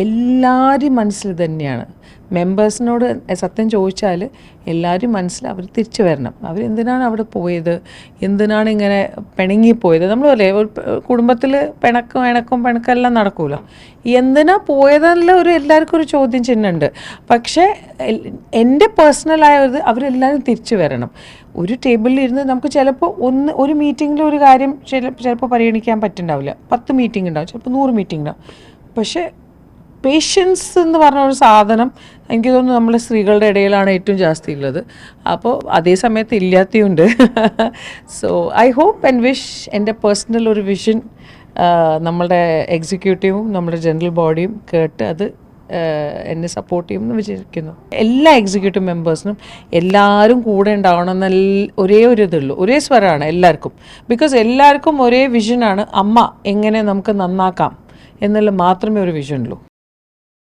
എല്ലാവരും മനസ്സിൽ തന്നെയാണ്. മെമ്പേഴ്സിനോട് സത്യം ചോദിച്ചാൽ എല്ലാവരും മനസ്സിൽ അവർ തിരിച്ചു വരണം. അവരെന്തിനാണ് അവിടെ പോയത്, എന്തിനാണ് ഇങ്ങനെ പിണങ്ങിപ്പോയത്. നമ്മൾ പറയേ കുടുംബത്തിൽ പിണക്കെല്ലാം നടക്കുമല്ലോ. എന്തിനാ പോയതെല്ലാം എല്ലാവർക്കും ഒരു ചോദ്യം ചിഹ്നമുണ്ട്. പക്ഷേ എൻ്റെ പേഴ്സണലായത് അവരെല്ലാവരും തിരിച്ചു വരണം. ഒരു ടേബിളിൽ ഇരുന്ന് നമുക്ക് ചിലപ്പോൾ ഒരു മീറ്റിങ്ങിൽ ഒരു കാര്യം ചിലപ്പോൾ പരിഗണിക്കാൻ പറ്റുന്നുണ്ടാവില്ല. 10 മീറ്റിംഗ് ഉണ്ടാവും, ചിലപ്പോൾ 100 മീറ്റിംഗ് ഉണ്ടാവും. പക്ഷേ പേഷ്യൻസ് എന്ന് പറഞ്ഞ ഒരു സാധനം എനിക്ക് തോന്നുന്നു നമ്മൾ സ്ത്രീകളുടെ ഇടയിലാണ് ഏറ്റവും ജാസ്തി ഉള്ളത്. അപ്പോൾ അതേ സമയത്ത് ഇല്ലാത്തതുണ്ട്. So I hope and wish എൻ്റെ പേഴ്സണൽ ഒരു വിഷൻ നമ്മളുടെ എക്സിക്യൂട്ടീവും നമ്മുടെ ജനറൽ ബോഡിയും കേട്ട് അത് എന്നെ സപ്പോർട്ട് ചെയ്യുമെന്ന് വിചാരിക്കുന്നു. എല്ലാ എക്സിക്യൂട്ടീവ് മെമ്പേഴ്സിനും എല്ലാവരും കൂടെ ഉണ്ടാവണം ഒരേ ഒരു ഇതുള്ളൂ, ഒരേ സ്വരമാണ് എല്ലാവർക്കും. ബിക്കോസ് എല്ലാവർക്കും ഒരേ വിഷനാണ്, അമ്മ എങ്ങനെ നമുക്ക് നന്നാക്കാം എന്നുള്ള മാത്രമേ ഒരു വിഷനുള്ളൂ.